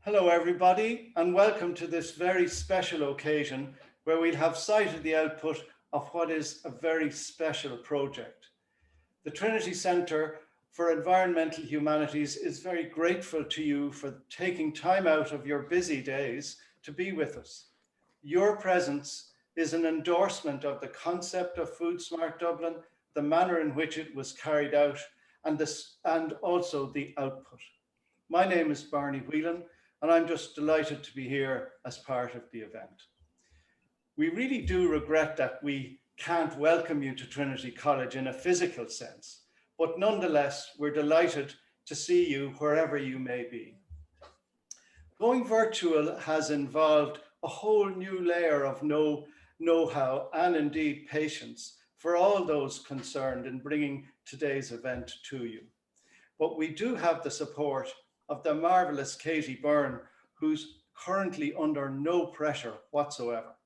Hello everybody, and welcome to this very special occasion where we'll have sight of the output of what is a very special project. The Trinity Centre for Environmental Humanities is very grateful to you for taking time out of your busy days to be with us. Your presence is an endorsement of the concept of Food Smart Dublin, the manner in which it was carried out, and also the output. My name is Barney Whelan, and I'm just delighted to be here as part of the event. We really do regret that we can't welcome you to Trinity College in a physical sense, but nonetheless, we're delighted to see you wherever you may be. Going virtual has involved a whole new layer of know-how and indeed patience for all those concerned in bringing today's event to you. But we do have the support of the marvelous Katie Byrne, who's currently under no pressure whatsoever.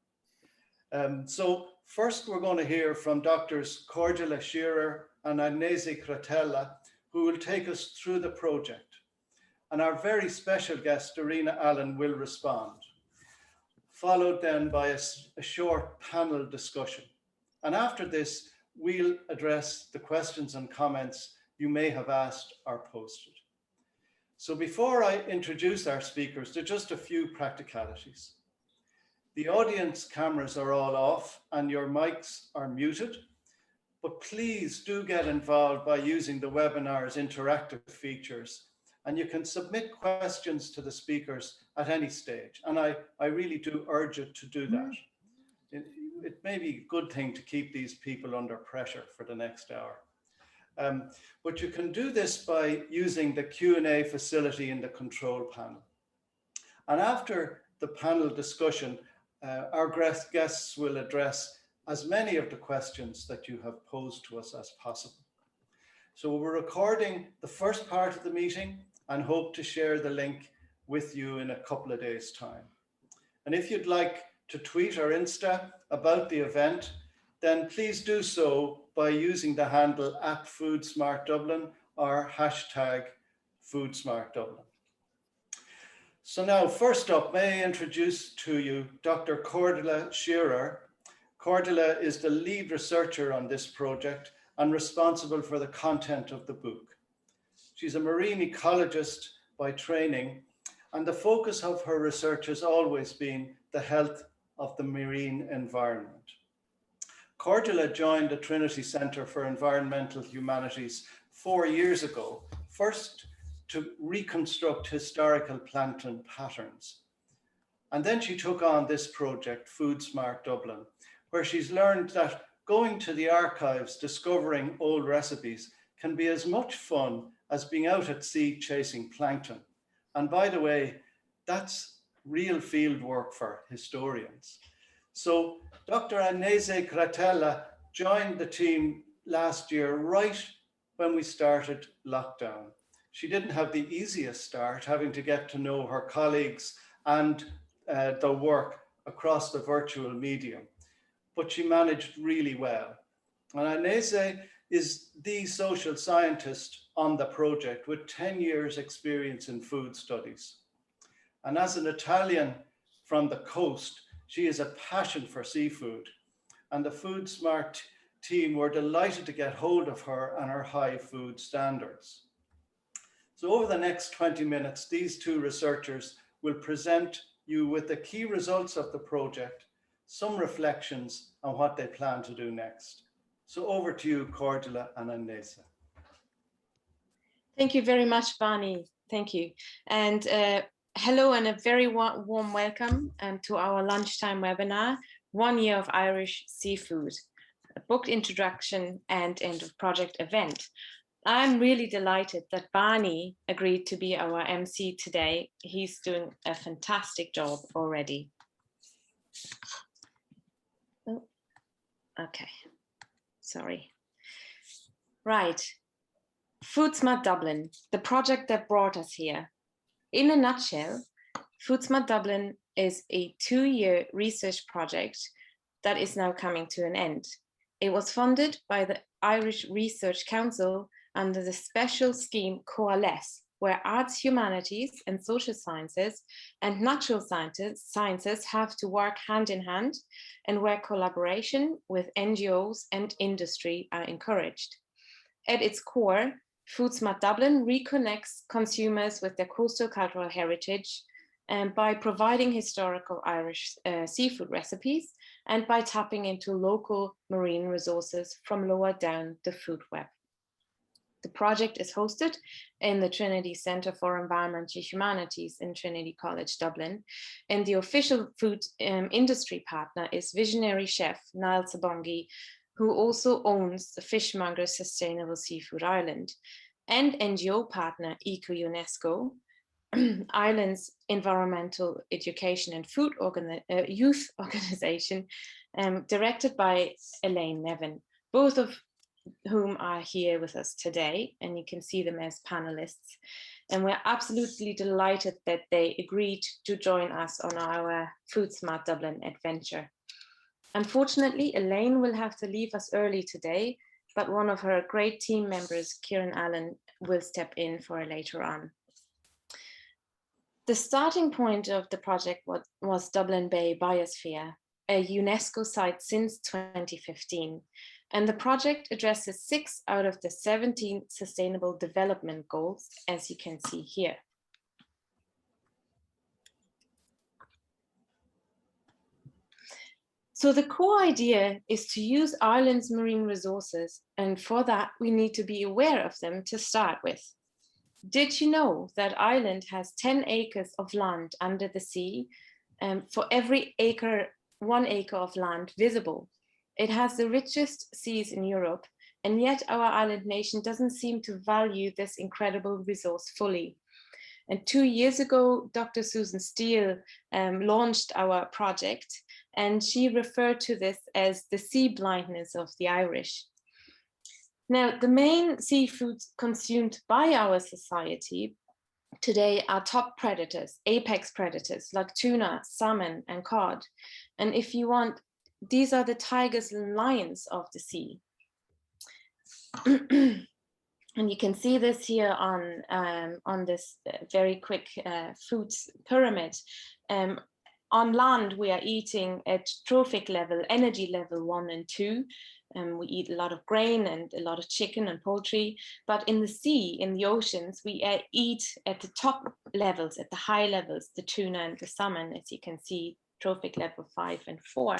So first we're going to hear from Doctors Cordula, Scherer and Agnese Cretella, who will take us through the project. And our very special guest, Darina Allen, will respond, followed then by a short panel discussion. And after this, we'll address the questions and comments you may have asked or posted. So before I introduce our speakers, there are just a few practicalities. The audience cameras are all off and your mics are muted, but please do get involved by using the webinar's interactive features, and you can submit questions to the speakers at any stage. And I really do urge you to do that. It may be a good thing to keep these people under pressure for the next hour. But you can do this by using the Q&A facility in the control panel. And after the panel discussion, our guests will address as many of the questions that you have posed to us as possible. So we're recording the first part of the meeting and hope to share the link with you in a couple of days' time. And if you'd like to tweet or Insta about the event, then please do so by using the handle @FoodSmartDublin or #FoodSmartDublin. So now, first up, may I introduce to you Dr. Cordula Scherer. Cordula is the lead researcher on this project and responsible for the content of the book. She's a marine ecologist by training, and the focus of her research has always been the health of the marine environment. Cordula joined the Trinity Centre for Environmental Humanities 4 years ago, first to reconstruct historical plankton patterns. And then she took on this project, Food Smart Dublin, where she's learned that going to the archives, discovering old recipes can be as much fun as being out at sea chasing plankton. And by the way, that's real field work for historians. So Dr. Agnese Cretella joined the team last year, right when we started lockdown. She didn't have the easiest start, having to get to know her colleagues and the work across the virtual medium, but she managed really well. And Agnese is the social scientist on the project with 10 years experience in food studies. And as an Italian from the coast, she has a passion for seafood, and the Food Smart team were delighted to get hold of her and her high food standards. So over the next 20 minutes, these two researchers will present you with the key results of the project, some reflections on what they plan to do next. So over to you, Cordula and Nessa. Thank you very much, Barney. Thank you. And hello and a very warm welcome to our lunchtime webinar, 1 year of Irish seafood, a booked introduction and end of project event. I'm really delighted that Barney agreed to be our MC today. He's doing a fantastic job already. Oh, okay, sorry. Right, Food Smart Dublin, the project that brought us here. In a nutshell, Food Smart Dublin is a 2-year research project that is now coming to an end. It was funded by the Irish Research Council under the special scheme Coalesce, where arts, humanities, and social sciences and natural sciences have to work hand in hand, and where collaboration with NGOs and industry are encouraged. At its core, Food Smart Dublin reconnects consumers with their coastal cultural heritage by providing historical Irish seafood recipes and by tapping into local marine resources from lower down the food web. The project is hosted in the Trinity Centre for Environmental Humanities in Trinity College, Dublin, and the official food industry partner is visionary chef Niall Sabongi, who also owns the fishmonger Sustainable Seafood Ireland, and NGO partner Eco-UNESCO, Ireland's environmental education and food youth organization, directed by Elaine, Nevin, both of whom are here with us today, and you can see them as panelists. And we're absolutely delighted that they agreed to join us on our Food Smart Dublin adventure. Unfortunately, Elaine will have to leave us early today, but one of her great team members, Darina Allen, will step in for her later on. The starting point of the project was Dublin Bay Biosphere, a UNESCO site since 2015. And the project addresses 6 out of the 17 Sustainable Development Goals, as you can see here. So the core idea is to use Ireland's marine resources, and for that we need to be aware of them to start with. Did you know that Ireland has 10 acres of land under the sea? For every 1 acre of land visible. It has the richest seas in Europe, and yet our island nation doesn't seem to value this incredible resource fully. And 2 years ago, Dr. Susan Steele launched our project, and she referred to this as the sea blindness of the Irish. Now, the main seafoods consumed by our society today are top predators, apex predators like tuna, salmon, and cod. And if you want, these are the tigers and lions of the sea. And you can see this here on this very quick food pyramid. On land, we are eating at trophic level, energy level 1 and 2. We eat a lot of grain and a lot of chicken and poultry. But in the sea, in the oceans, we eat at the top levels, at the high levels, the tuna and the salmon, as you can see, trophic level 5 and 4.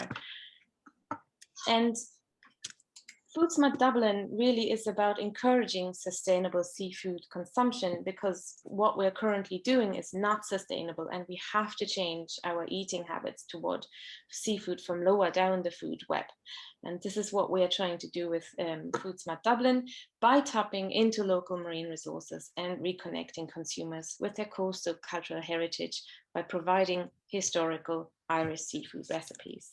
And Food Smart Dublin really is about encouraging sustainable seafood consumption, because what we're currently doing is not sustainable, and we have to change our eating habits toward seafood from lower down the food web. And this is what we are trying to do with Food Smart Dublin by tapping into local marine resources and reconnecting consumers with their coastal cultural heritage by providing historical Irish seafood recipes.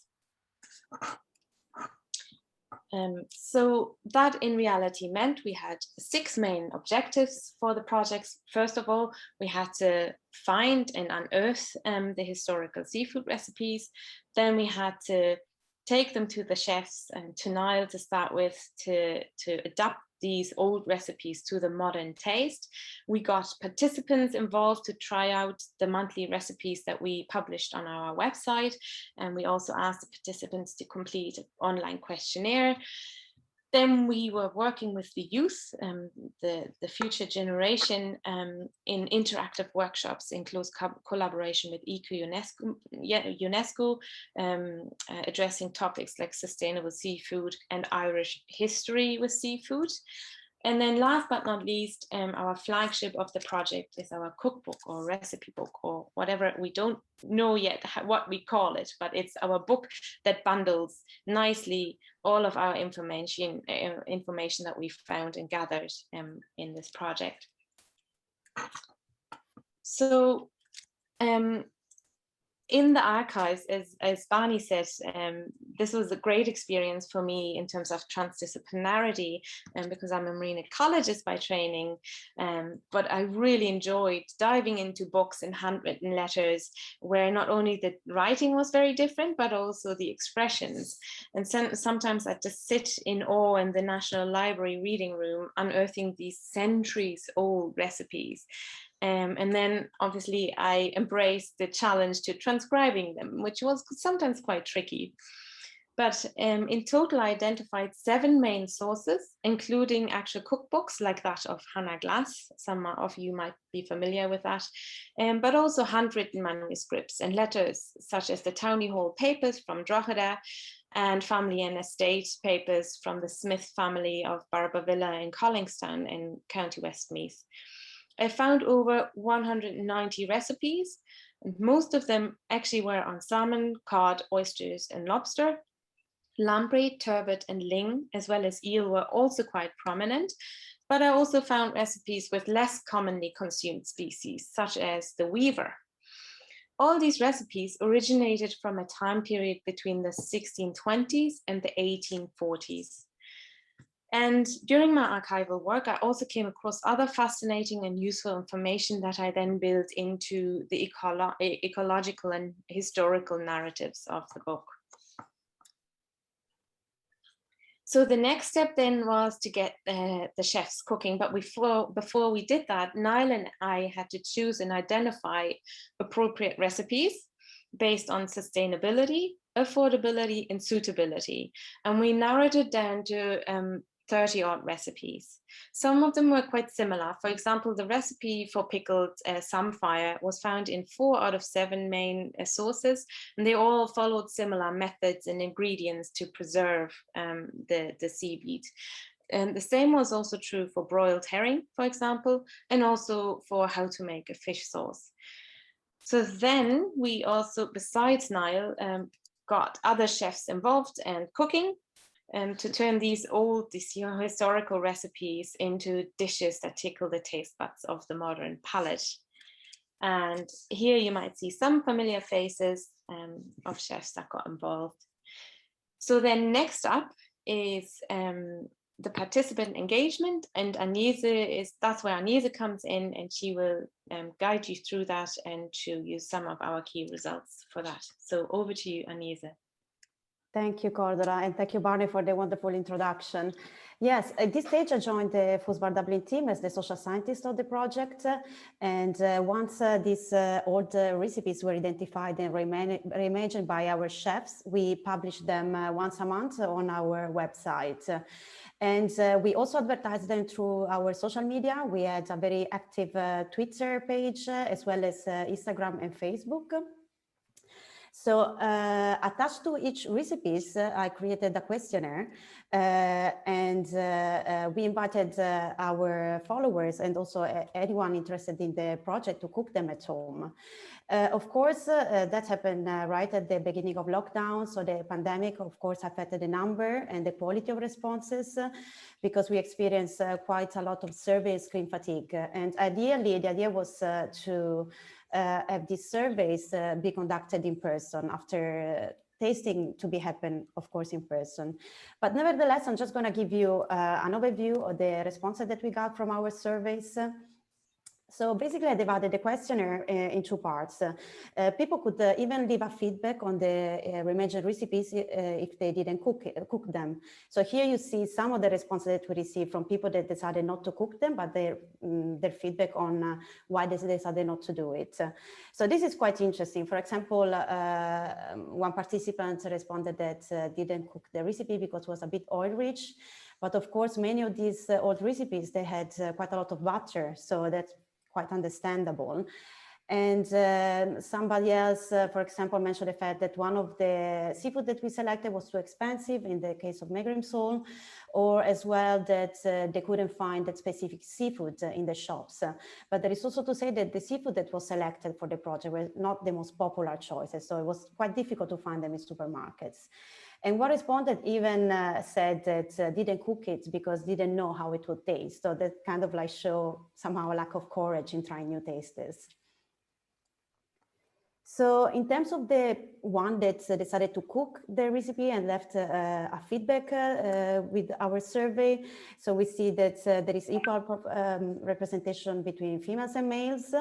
So that in reality meant we had 6 main objectives for the projects. First of all, we had to find and unearth the historical seafood recipes. Then we had to take them to the chefs and to Niall to start with to adapt these old recipes to the modern taste. We got participants involved to try out the monthly recipes that we published on our website. And we also asked the participants to complete an online questionnaire. Then we were working with the youth, the future generation, in interactive workshops in close collaboration with Eco-UNESCO, addressing topics like sustainable seafood and Irish history with seafood. And then last but not least, our flagship of the project is our cookbook or recipe book or whatever. We don't know yet what we call it, but it's our book that bundles nicely all of our information that we found and gathered in this project. So in the archives, as Barney said, this was a great experience for me in terms of transdisciplinarity, and because I'm a marine ecologist by training, but I really enjoyed diving into books and handwritten letters where not only the writing was very different, but also the expressions. And sometimes I just sit in awe in the National Library reading room, unearthing these centuries-old recipes. And then obviously I embraced the challenge to transcribing them, which was sometimes quite tricky. But in total, I identified 7 main sources, including actual cookbooks like that of Hannah Glass. Some of you might be familiar with that, but also handwritten manuscripts and letters, such as the Towney Hall papers from Drogheda and family and estate papers from the Smith family of Barbavilla in Collingstown in County Westmeath. I found over 190 recipes, and most of them actually were on salmon, cod, oysters, and lobster. Lamprey, turbot, and ling, as well as eel, were also quite prominent, but I also found recipes with less commonly consumed species, such as the weaver. All these recipes originated from a time period between the 1620s and the 1840s. And during my archival work, I also came across other fascinating and useful information that I then built into the ecological and historical narratives of the book. So the next step then was to get the chefs cooking, but before we did that, Niall and I had to choose and identify appropriate recipes based on sustainability, affordability, and suitability. And we narrowed it down to 30-odd recipes. Some of them were quite similar. For example, the recipe for pickled samphire was found in 4 out of 7 main sources, and they all followed similar methods and ingredients to preserve the seaweed. And the same was also true for broiled herring, for example, and also for how to make a fish sauce. So then we also, besides Niall, got other chefs involved in cooking, and to turn these historical recipes into dishes that tickle the taste buds of the modern palate. And here you might see some familiar faces of chefs that got involved. So then next up is the participant engagement, and that's where Agnese comes in, and she will guide you through that and show you some of our key results for that. So over to you, Agnese. Thank you, Cordula, and thank you, Barney, for the wonderful introduction. Yes, at this stage, I joined the Foosbar Dublin team as the social scientist of the project. And once these old recipes were identified and reimagined by our chefs, we published them once a month on our website. And we also advertised them through our social media. We had a very active Twitter page, as well as Instagram and Facebook. So attached to each recipes, I created a questionnaire and we invited our followers and also anyone interested in the project to cook them at home. Of course, that happened right at the beginning of lockdown. So the pandemic, of course, affected the number and the quality of responses because we experienced quite a lot of survey screen fatigue. And ideally, the idea was to have these surveys be conducted in person after tasting to be happen, of course, in person. But nevertheless, I'm just going to give you an overview of the responses that we got from our surveys. So basically, I divided the questionnaire in 2 parts. People could even leave a feedback on the reimagined recipes if they didn't cook them. So here you see some of the responses that we received from people that decided not to cook them, but their feedback on why they decided not to do it. So this is quite interesting. For example, one participant responded that didn't cook the recipe because it was a bit oil-rich. But of course, many of these old recipes, they had quite a lot of butter. So that's quite understandable. And somebody else, for example, mentioned the fact that one of the seafood that we selected was too expensive in the case of Megrim sole, or as well that they couldn't find that specific seafood in the shops. But there is also to say that the seafood that was selected for the project were not the most popular choices. So it was quite difficult to find them in supermarkets. And one respondent even said that didn't cook it because didn't know how it would taste. So that kind of like show somehow a lack of courage in trying new tastes. So in terms of the one that decided to cook the recipe and left a feedback with our survey, so we see that there is equal representation between females and males.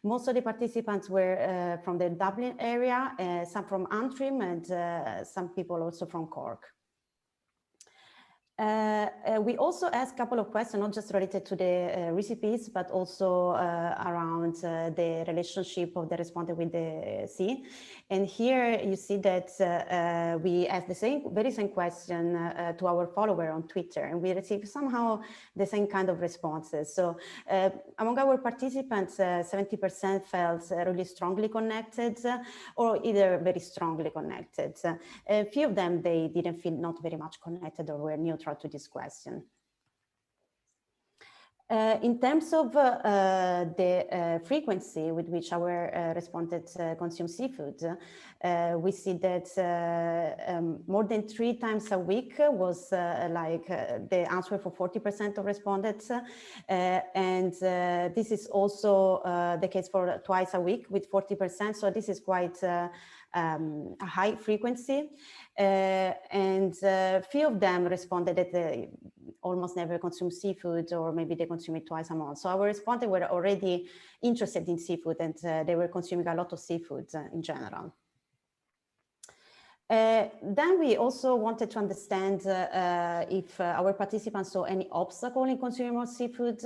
Most of the participants were from the Dublin area, some from Antrim, and some people also from Cork. We also asked a couple of questions, not just related to the recipes, but also around the relationship of the respondent with the sea. And here you see that we asked the very same question to our follower on Twitter, and we received somehow the same kind of responses. So among our participants, 70% felt really strongly connected, or either very strongly connected. A few of them, they didn't feel not very much connected or were neutral to this question. In terms of the frequency with which our respondents consume seafood, we see that more than 3 times a week was the answer for 40% of respondents. And this is also the case for twice a week with 40%. So this is quite a high frequency. And few of them responded that they almost never consume seafood, or maybe they consume it twice a month. So our respondents were already interested in seafood, and they were consuming a lot of seafood in general. Then we also wanted to understand if our participants saw any obstacle in consuming more seafood.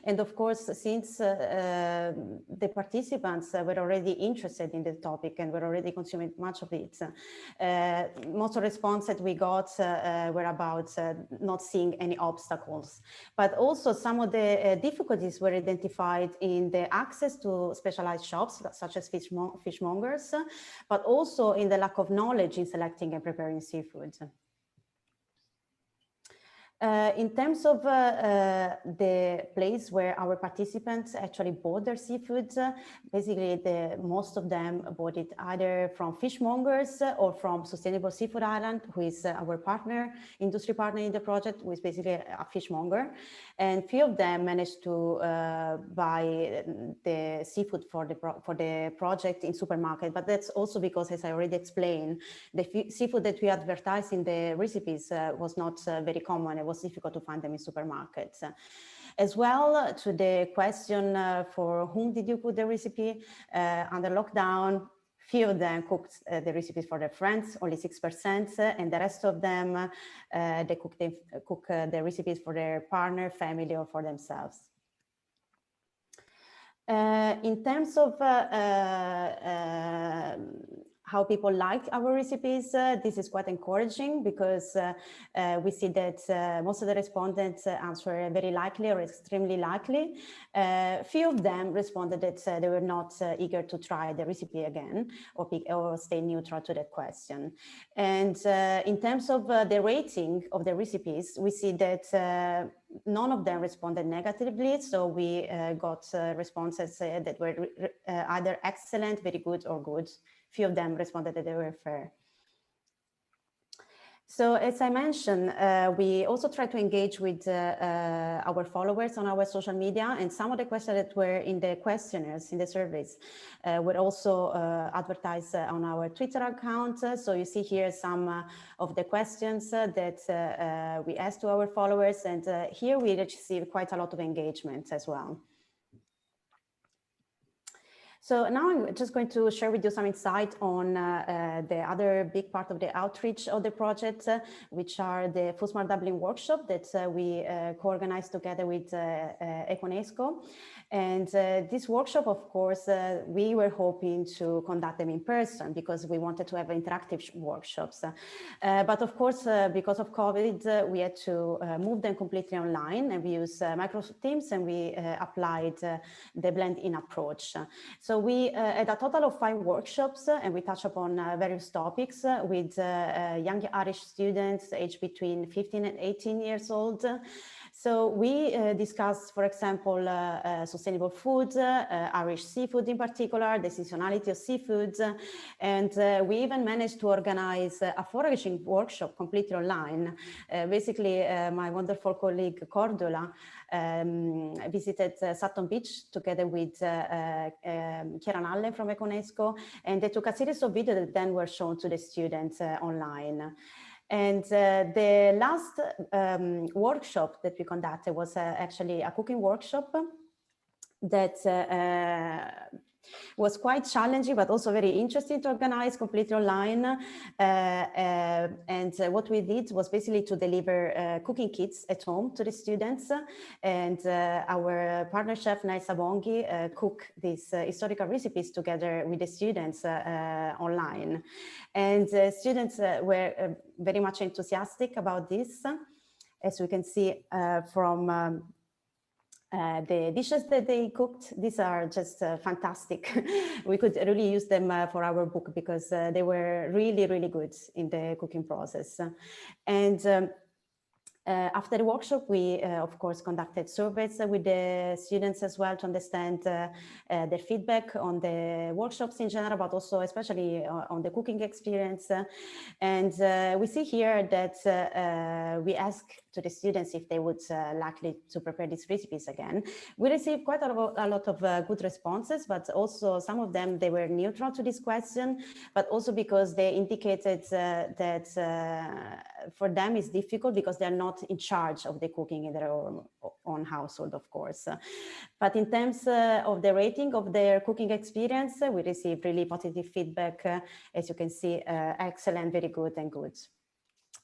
And of course, since the participants were already interested in the topic and were already consuming much of it, most of the responses we got were about not seeing any obstacles. But also some of the difficulties were identified in the access to specialized shops, such as fishmongers, but also in the lack of knowledge in selecting and preparing seafood. In terms of the place where our participants actually bought their seafood, basically most of them bought it either from fishmongers or from Sustainable Seafood Island, who is our partner, industry partner in the project, who is basically a fishmonger. And few of them managed to buy the seafood for the project in supermarket. But that's also because, as I already explained, the seafood that we advertised in the recipes was not very common. It was difficult to find them in supermarkets. As well, to the question for whom did you cook the recipe under lockdown, few of them cooked the recipes for their friends, only 6%, and the rest of them, they cook the recipes for their partner, family, or for themselves. In terms of how people liked our recipes, this is quite encouraging, because we see that most of the respondents answer very likely or extremely likely. Few of them responded that they were not eager to try the recipe again, or stay neutral to that question. And in terms of the rating of the recipes, we see that none of them responded negatively. So we got responses that were either excellent, very good, or good. Few of them responded that they were fair. So as I mentioned, we also try to engage with our followers on our social media, and some of the questions that were in the questionnaires, in the surveys, were also advertised on our Twitter account. So you see here some of the questions that we asked to our followers, and here we received quite a lot of engagement as well. So now I'm just going to share with you some insight on the other big part of the outreach of the project, which are the Food Smart Dublin workshop that we co-organized together with Econesco. And this workshop, of course, we were hoping to conduct them in person, because we wanted to have interactive workshops. But of course, because of COVID, we had to move them completely online, and we use Microsoft Teams, and we applied the blend-in approach. So we had a total of 5 workshops, and we touched upon various topics with young Irish students aged between 15 and 18 years old. So we discussed, for example, sustainable food, Irish seafood in particular, the seasonality of seafood, and we even managed to organize a foraging workshop completely online. Basically, my wonderful colleague Cordula visited Sutton Beach together with Darina Allen from Econesco, and they took a series of videos that then were shown to the students online. And the last workshop that we conducted was actually a cooking workshop that was quite challenging, but also very interesting to organize completely online. And what we did was basically to deliver cooking kits at home to the students. And our partner chef, Niall Sabongi, cooked these historical recipes together with the students online. And students were very much enthusiastic about this. As we can see from the dishes that they cooked, these are just fantastic. We could really use them for our book because they were really, really good in the cooking process. And after the workshop, we, of course, conducted surveys with the students as well to understand their feedback on the workshops in general, but also especially on the cooking experience. And we see here that we ask to the students if they would likely to prepare these recipes again. We received quite a lot of good responses, but also some of them, they were neutral to this question, but also because they indicated that for them it's difficult because they're not in charge of the cooking in their own household, of course. But in terms of the rating of their cooking experience, we received really positive feedback. As you can see, excellent, very good, and good.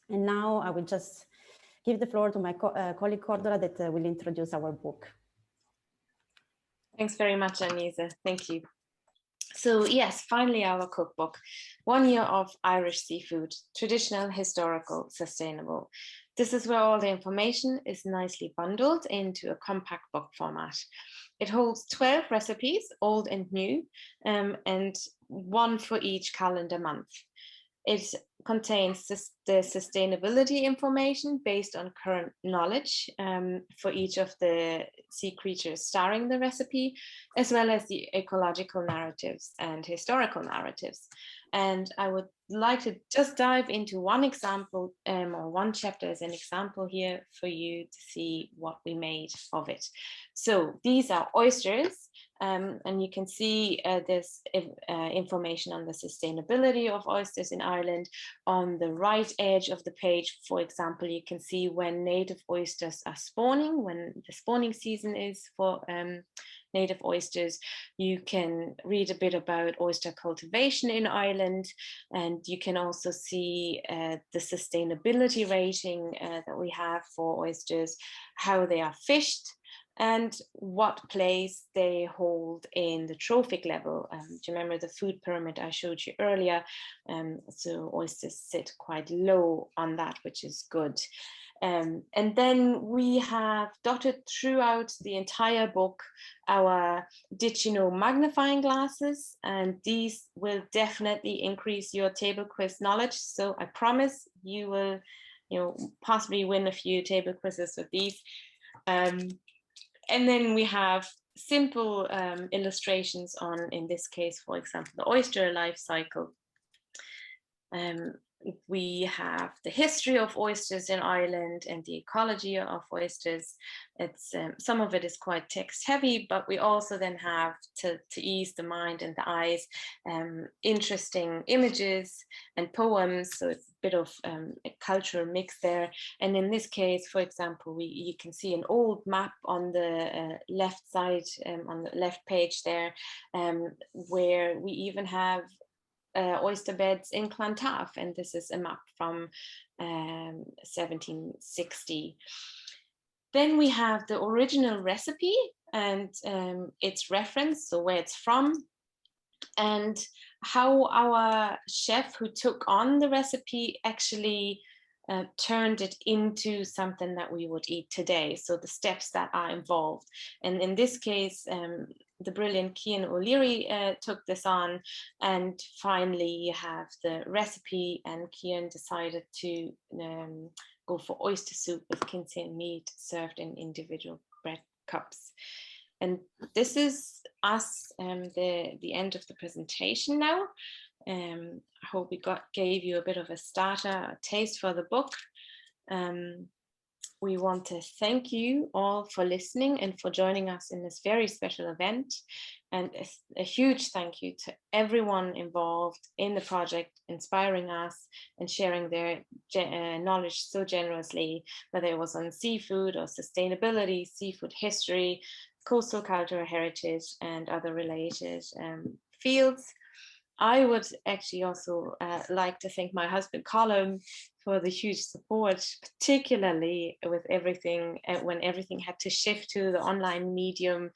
And now I will just give the floor to my colleague Cordula that will introduce our book. Thanks very much, Agnese. Thank you. So yes, finally our cookbook, 1 year of Irish seafood, traditional, historical, sustainable. This is where all the information is nicely bundled into a compact book format. It holds 12 recipes, old and new, and one for each calendar month. It contains the sustainability information based on current knowledge for each of the sea creatures starring the recipe, as well as the ecological narratives and historical narratives. And I would like to just dive into one example or one chapter as an example here for you to see what we made of it. So these are oysters. And you can see this information on the sustainability of oysters in Ireland. On the right edge of the page, for example, you can see when native oysters are spawning, when the spawning season is for native oysters. You can read a bit about oyster cultivation in Ireland, and you can also see the sustainability rating that we have for oysters, how they are fished, and what place they hold in the trophic level. Do you remember the food pyramid I showed you earlier? So oysters sit quite low on that, which is good. And then we have dotted throughout the entire book our Did You Know magnifying glasses, and these will definitely increase your table quiz knowledge. So I promise you will, possibly win a few table quizzes with these. And then we have simple illustrations on, in this case, for example, the oyster life cycle. We have the history of oysters in Ireland and the ecology of oysters. It's some of it is quite text heavy, but we also then have to ease the mind and the eyes, interesting images and poems. So it's a bit of a cultural mix there. And in this case, for example, you can see an old map on the left side, on the left page there, where we even have oyster beds in Clontarf, and this is a map from 1760. Then we have the original recipe and its reference, so where it's from, and how our chef who took on the recipe actually turned it into something that we would eat today. So the steps that are involved. And in this case, the brilliant Cian O'Leary took this on, and finally you have the recipe, and Cian decided to go for oyster soup with kinsey and meat served in individual bread cups. And this is us, the end of the presentation now. I hope we gave you a bit of a starter, a taste for the book. we want to thank you all for listening and for joining us in this very special event. And a huge thank you to everyone involved in the project, inspiring us and sharing their knowledge so generously, whether it was on seafood or sustainability, seafood history, coastal cultural heritage, and other related fields. I would actually also like to thank my husband, Colm, for the huge support, particularly with everything, when everything had to shift to the online medium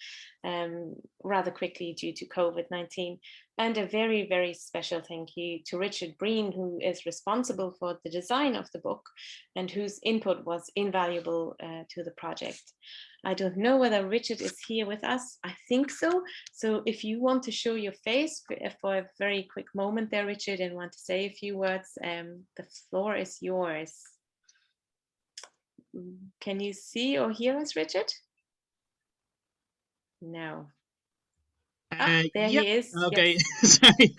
rather quickly due to COVID-19. And a very, very special thank you to Richard Breen, who is responsible for the design of the book and whose input was invaluable to the project. I don't know whether Richard is here with us. I think so. So if you want to show your face for a very quick moment there, Richard, and want to say a few words, the floor is yours. Can you see or hear us, Richard? No. There yep. he is. Okay, yes. sorry.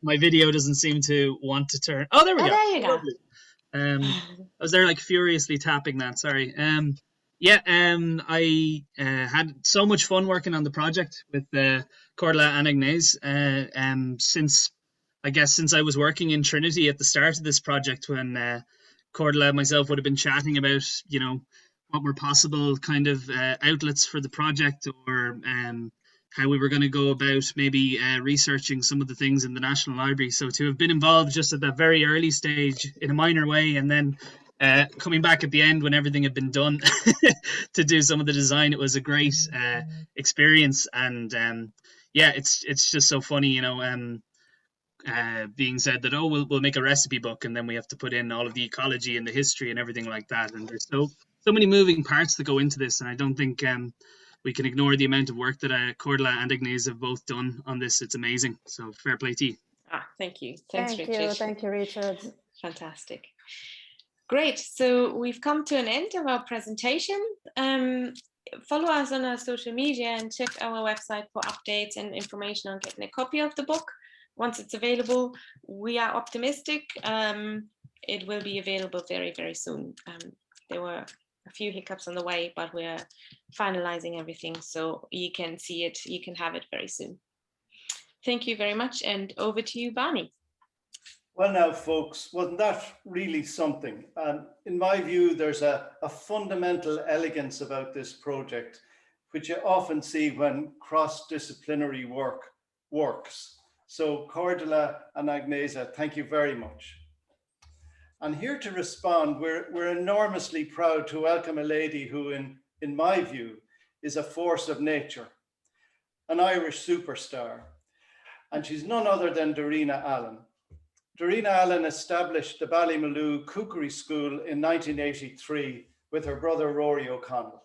My video doesn't seem to want to turn. Oh, there we go. There you go. I was there like furiously tapping that. Sorry. I had so much fun working on the project with Cordula and Agnese. Since I was working in Trinity at the start of this project, when Cordula and myself would have been chatting about, what were possible kind of outlets for the project, or how we were going to go about maybe researching some of the things in the National Library. So to have been involved just at that very early stage in a minor way, and then coming back at the end when everything had been done to do some of the design, it was a great experience. And it's just so funny, being said that, oh, we'll make a recipe book, and then we have to put in all of the ecology and the history and everything like that. And there's so many moving parts that go into this, and I don't think we can ignore the amount of work that Cordula and Agnese have both done on this. It's amazing. So fair play to you. Thank you. Thanks, Richard. Richard. Thank you, Richard. Fantastic. Great. So we've come to an end of our presentation. Follow us on our social media and check our website for updates and information on getting a copy of the book. Once it's available, we are optimistic. It will be available very, very soon. There were a few hiccups on the way, but we're finalizing everything, so you can see it, you can have it very soon. Thank you very much, and over to you, Barney. Well now, folks, wasn't that really something? In my view, there's a fundamental elegance about this project, which you often see when cross-disciplinary work works. So Cordula and Agnese, thank you very much. And here to respond, we're enormously proud to welcome a lady who, in my view, is a force of nature, an Irish superstar. And she's none other than Darina Allen. Darina Allen established the Ballymaloe Cookery School in 1983 with her brother Rory O'Connell.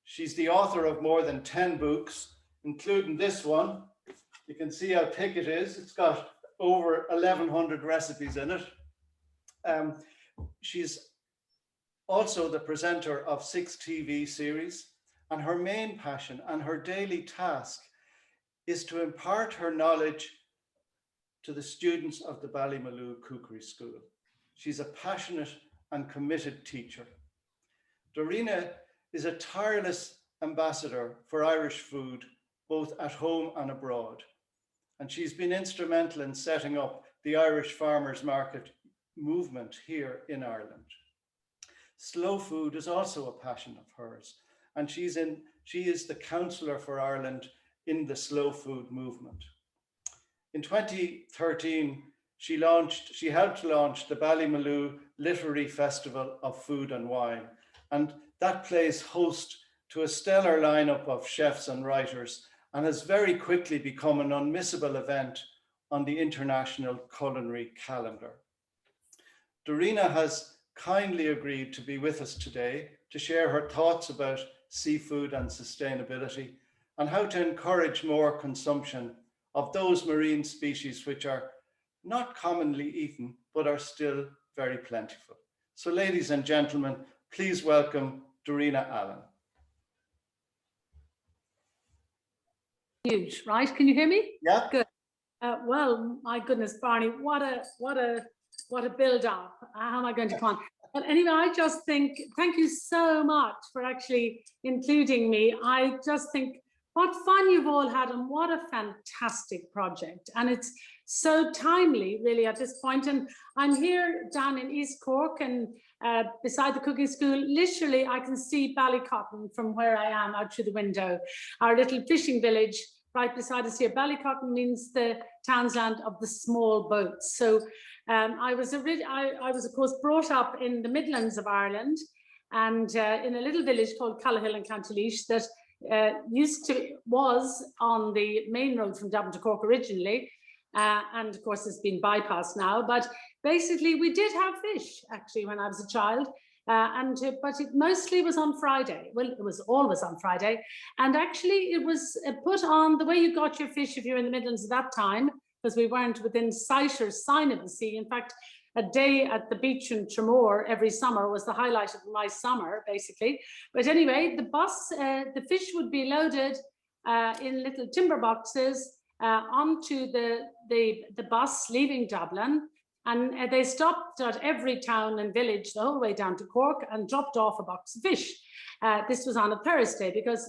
She's the author of more than 10 books, including this one. You can see how thick it is. It's got over 1,100 recipes in it. She's also the presenter of 6 TV series, and her main passion and her daily task is to impart her knowledge to the students of the Ballymaloe Cookery School. She's a passionate and committed teacher. Darina is a tireless ambassador for Irish food, both at home and abroad. And she's been instrumental in setting up the Irish Farmers Market movement here in Ireland. Slow food is also a passion of hers, and she is the councillor for Ireland in the slow food movement. In 2013, she helped launch the Ballymaloe Literary Festival of Food and Wine, and that plays host to a stellar lineup of chefs and writers, and has very quickly become an unmissable event on the international culinary calendar. Darina has kindly agreed to be with us today to share her thoughts about seafood and sustainability, and how to encourage more consumption of those marine species which are not commonly eaten, but are still very plentiful. So ladies and gentlemen, please welcome Darina Allen. Huge, right? Can you hear me? Yeah. Good. Well, my goodness, Barney, what a build up. How am I going to come on? But anyway, I just think, thank you so much for actually including me. I just think what fun you've all had and what a fantastic project. And it's so timely, really, at this point. And I'm here down in East Cork and beside the cooking school. Literally, I can see Ballycotton from where I am out through the window. Our little fishing village right beside us here. Ballycotton means the townsland of the small boats. So I was of course brought up in the Midlands of Ireland and in a little village called Callahill in County Laois that was on the main road from Dublin to Cork originally, and of course it's been bypassed now. But basically we did have fish actually when I was a child, but it mostly was on Friday. Well, it was always on Friday, and actually it was put on the way you got your fish if you're in the Midlands at that time, because we weren't within sight or sign of the sea. In fact, a day at the beach in Tramore every summer was the highlight of my summer, basically. But anyway, the fish would be loaded in little timber boxes onto the bus leaving Dublin. And they stopped at every town and village the whole way down to Cork and dropped off a box of fish. This was on a Thursday because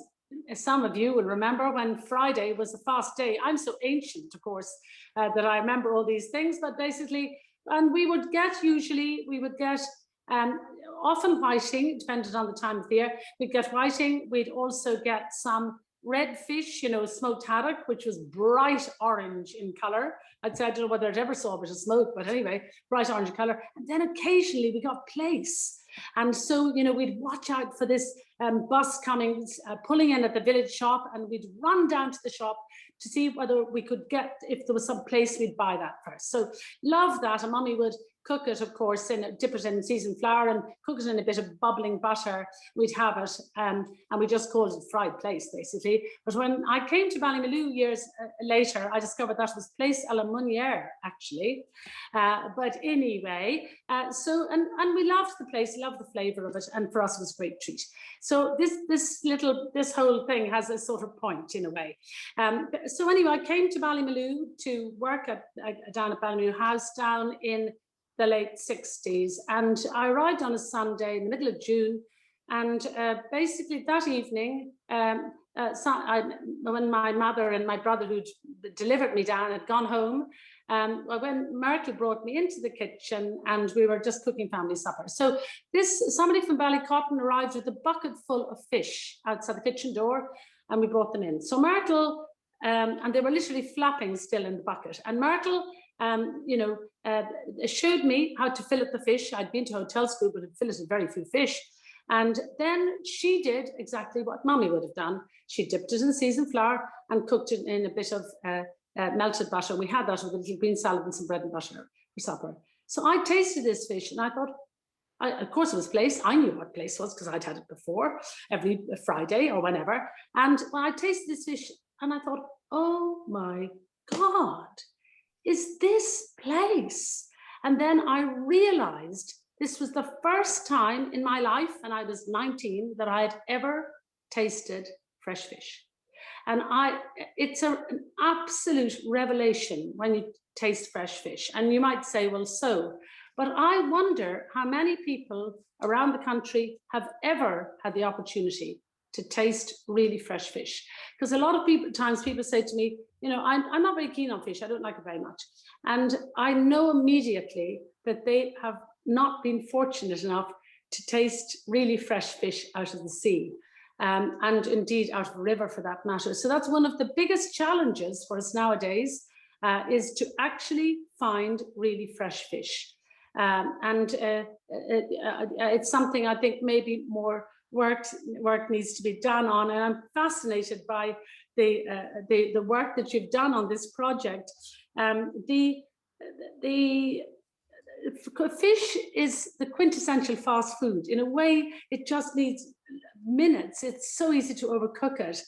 some of you will remember when Friday was a fast day. I'm so ancient, of course, that I remember all these things, but basically, and we would get often whiting, depending on the time of the year. We'd get whiting. We'd also get some red fish, smoked haddock, which was bright orange in color. I'd say I don't know whether I'd ever saw a bit of smoke, but anyway, bright orange in color. And then occasionally we got plaice. And so, we'd watch out for this bus coming, pulling in at the village shop, and we'd run down to the shop to see whether we could get, if there was some place, we'd buy that first. So love that. And Mummy would cook it, of course, dip it in seasoned flour and cook it in a bit of bubbling butter. We'd have it, and we just called it fried plaice, basically. But when I came to Ballymaloe years later, I discovered that was plaice à la Meunière, actually. But anyway, and we loved the plaice, loved the flavour of it, and for us it was a great treat. So this whole thing has a sort of point in a way. So anyway, I came to Ballymaloe to work down at Ballymaloe House down in the late 60s, and I arrived on a Sunday in the middle of June, and basically that evening, when my mother and my brother who'd delivered me down had gone home, when Myrtle brought me into the kitchen and we were just cooking family supper. So somebody from Ballycotton arrived with a bucket full of fish outside the kitchen door, and we brought them in. So Myrtle, and they were literally flapping still in the bucket, and Myrtle showed me how to fillet the fish. I'd been to hotel school, but had filleted very few fish. And then she did exactly what Mummy would have done. She dipped it in seasoned flour and cooked it in a bit of melted butter. We had that with a little green salad and some bread and butter for supper. So I tasted this fish and I thought, of course it was plaice. I knew what plaice was because I'd had it before, every Friday or whenever. And when I tasted this fish and I thought, oh my God, is this plaice? And then I realized this was the first time in my life, and I was 19, that I had ever tasted fresh fish. And it's an absolute revelation when you taste fresh fish. And you might say, well, so, but I wonder how many people around the country have ever had the opportunity to taste really fresh fish. Because a lot of times people say to me, I'm not very keen on fish. I don't like it very much. And I know immediately that they have not been fortunate enough to taste really fresh fish out of the sea, and indeed out of a river for that matter. So that's one of the biggest challenges for us nowadays, is to actually find really fresh fish. It's something I think maybe more work needs to be done on, and I'm fascinated by the work that you've done on this project. The fish is the quintessential fast food. In a way, it just needs minutes. It's so easy to overcook it.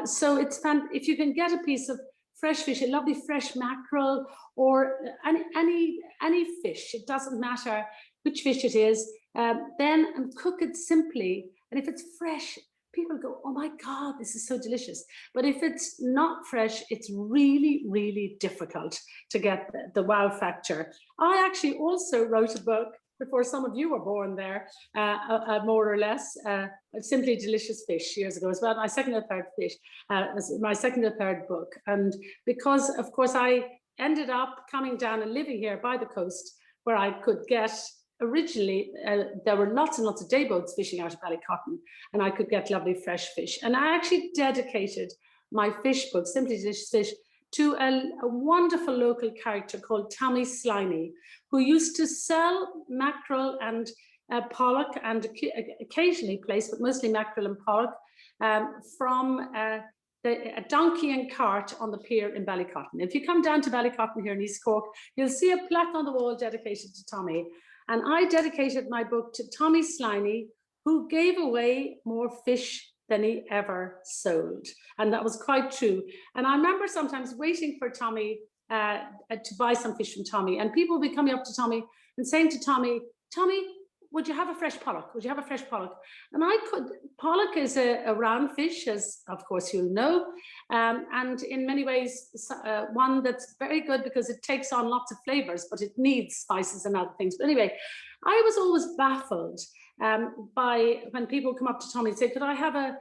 So it's fun if you can get a piece of fresh fish, a lovely fresh mackerel, or any fish. It doesn't matter which fish it is. Then cook it simply. And if it's fresh, people go, oh my God, this is so delicious. But if it's not fresh, it's really, really difficult to get the wow factor. I actually also wrote a book before some of you were born there, more or less. Simply Delicious Fish years ago. It was about my second or third my second or third book. And because, of course, I ended up coming down and living here by the coast, where I could get, originally, there were lots and lots of day boats fishing out of Ballycotton, and I could get lovely fresh fish. And I actually dedicated my fish book, Simply Delicious Fish, to a wonderful local character called Tommy Sliney, who used to sell mackerel and pollock, and occasionally place, but mostly mackerel and pollock, from a donkey and cart on the pier in Ballycotton. If you come down to Ballycotton here in East Cork, you'll see a plaque on the wall dedicated to Tommy. And I dedicated my book to Tommy Sliney, who gave away more fish than he ever sold. And that was quite true. And I remember sometimes waiting for Tommy to buy some fish from Tommy, and people would be coming up to Tommy and saying to Tommy, Tommy, would you have a fresh pollock? Would you have a fresh pollock? And pollock is a round fish, as of course you'll know, and in many ways one that's very good because it takes on lots of flavors, but it needs spices and other things. But anyway, I was always baffled by when people come up to Tommy and say, could I have a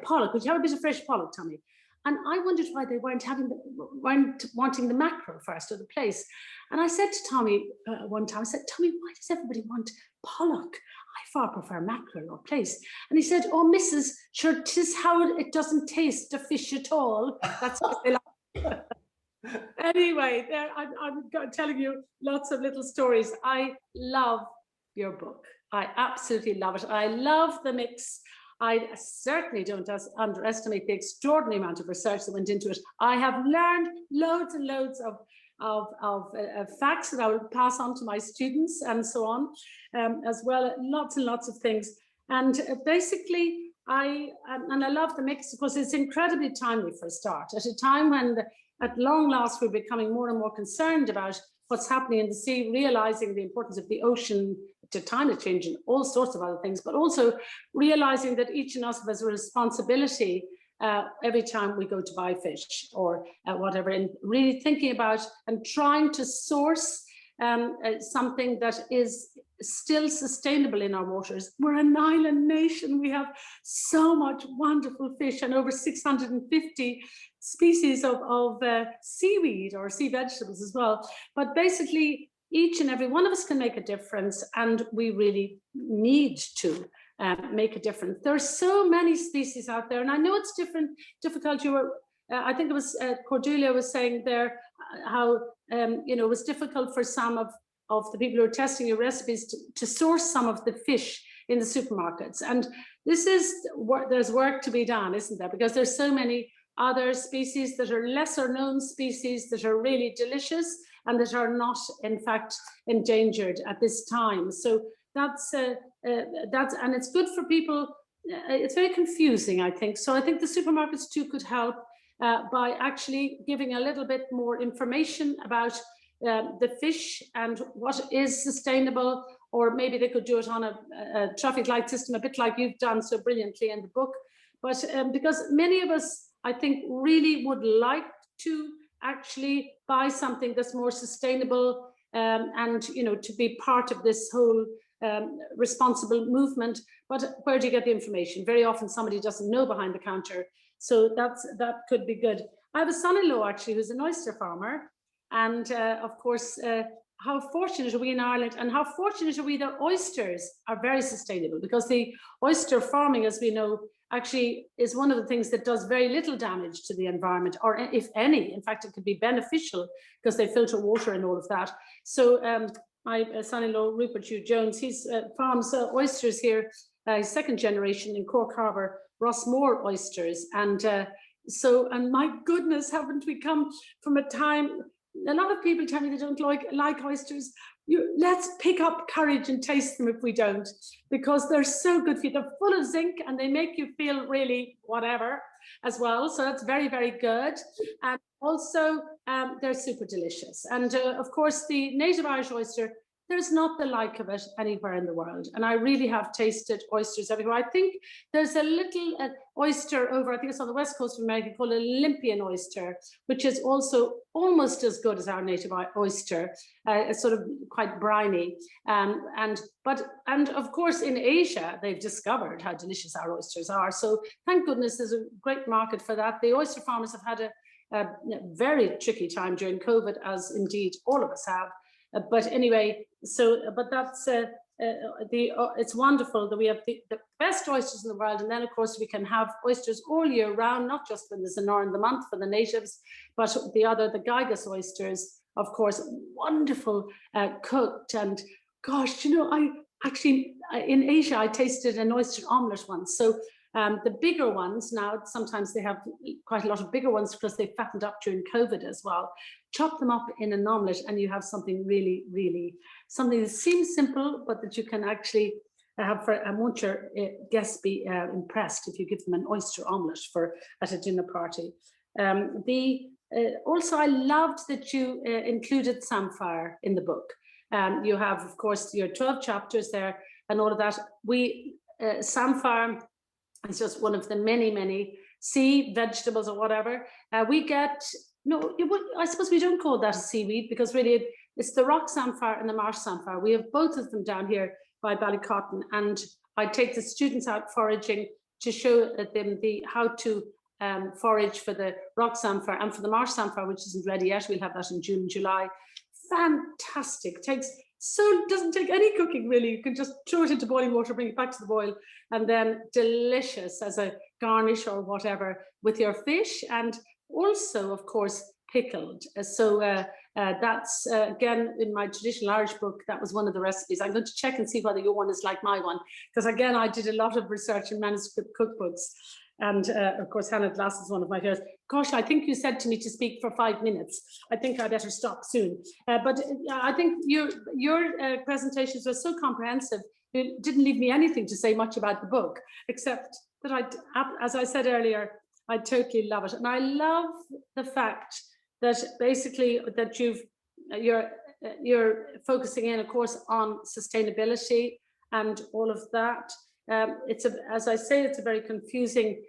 pollock? Would you have a bit of fresh pollock, Tommy? And I wondered why they weren't wanting the mackerel first, or the place. And I said to Tommy one time, I said, Tommy, why does everybody want pollock? I far prefer mackerel or place. And he said, oh, Mrs. Sure, 'tis how it doesn't taste the fish at all. That's what they like. Anyway, I'm telling you lots of little stories. I love your book. I absolutely love it. I love the mix. I certainly don't underestimate the extraordinary amount of research that went into it. I have learned loads and loads of facts that I will pass on to my students and so on, as well. Lots and lots of things. And basically, I love the mix because it's incredibly timely for a start, at a time when at long last we're becoming more and more concerned about what's happening in the sea, realizing the importance of the ocean to climate change and all sorts of other things, but also realizing that each of us has a responsibility every time we go to buy fish or whatever, and really thinking about and trying to source something that is still sustainable in our waters. We're an island nation. We have so much wonderful fish and over 650 species of seaweed or sea vegetables as well. But basically, each and every one of us can make a difference, and we really need to make a difference. There are so many species out there, and I know it's difficult. You were, I think it was Cordula was saying there how it was difficult for some of the people who are testing your recipes to source some of the fish in the supermarkets. And this is there's work to be done, isn't there? Because there's so many other species that are lesser known species that are really delicious and that are not, in fact, endangered at this time. So that's and it's good for people. It's very confusing, I think. So I think the supermarkets too could help by actually giving a little bit more information about the fish and what is sustainable, or maybe they could do it on a traffic light system, a bit like you've done so brilliantly in the book. But because many of us, I think, really would like to actually buy something that's more sustainable and, to be part of this whole responsible movement. But where do you get the information? Very often somebody doesn't know behind the counter. So that could be good. I have a son-in-law actually who's an oyster farmer. And of course, how fortunate are we in Ireland, and how fortunate are we that oysters are very sustainable, because the oyster farming, as we know, actually is one of the things that does very little damage to the environment, or if any. In fact, it could be beneficial because they filter water and all of that. So my son-in-law, Rupert Hugh Jones, he farms oysters here, second generation in Cork Harbour, Rossmore oysters. And and my goodness, haven't we come from a time, a lot of people tell me they don't like oysters. Let's pick up courage and taste them if we don't, because they're so good for you. They're full of zinc and they make you feel really whatever as well. So that's very, very good. And also they're super delicious. And of course, the native Irish oyster there's not the like of it anywhere in the world. And I really have tasted oysters everywhere. I think there's a little oyster over, I think it's on the west coast of America, called Olympian oyster, which is also almost as good as our native oyster. It's sort of quite briny. And of course in Asia, they've discovered how delicious our oysters are. So thank goodness there's a great market for that. The oyster farmers have had a very tricky time during COVID, as indeed all of us have. But anyway, but that's it's wonderful that we have the best oysters in the world, and then of course we can have oysters all year round, not just when there's an hour in the month for the natives, but the Gygus oysters, of course, wonderful cooked. And gosh, you know, I actually in Asia I tasted an oyster omelette once. So the bigger ones now, sometimes they have quite a lot of bigger ones because they fattened up during COVID as well. Chop them up in an omelette and you have something really, really, something that seems simple, but that you can actually have for, and won't your guests be impressed if you give them an oyster omelette at a dinner party. Also, I loved that you included samphire in the book. You have, of course, your 12 chapters there and all of that. Samphire is just one of the many, many sea vegetables or whatever. We get, no, I suppose we don't call that a seaweed because really it's the rock samphire and the marsh samphire. We have both of them down here by Ballycotton, and I take the students out foraging to show them how to forage for the rock samphire and for the marsh samphire, which isn't ready yet. We'll have that in June, July. Fantastic. Doesn't take any cooking really. You can just throw it into boiling water, bring it back to the boil, and then delicious as a garnish or whatever with your fish, and also of course pickled. That's again in my traditional Irish book, that was one of the recipes. I'm going to check and see whether your one is like my one, because again I did a lot of research in manuscript cookbooks. And of course, Hannah Glass is one of my favorites. Gosh, I think you said to me to speak for 5 minutes. I think I better stop soon. But I think your presentations were so comprehensive, it didn't leave me anything to say much about the book, except that as I said earlier, I totally love it. And I love the fact that basically that you're focusing in, of course, on sustainability and all of that. As I say, it's a very confusing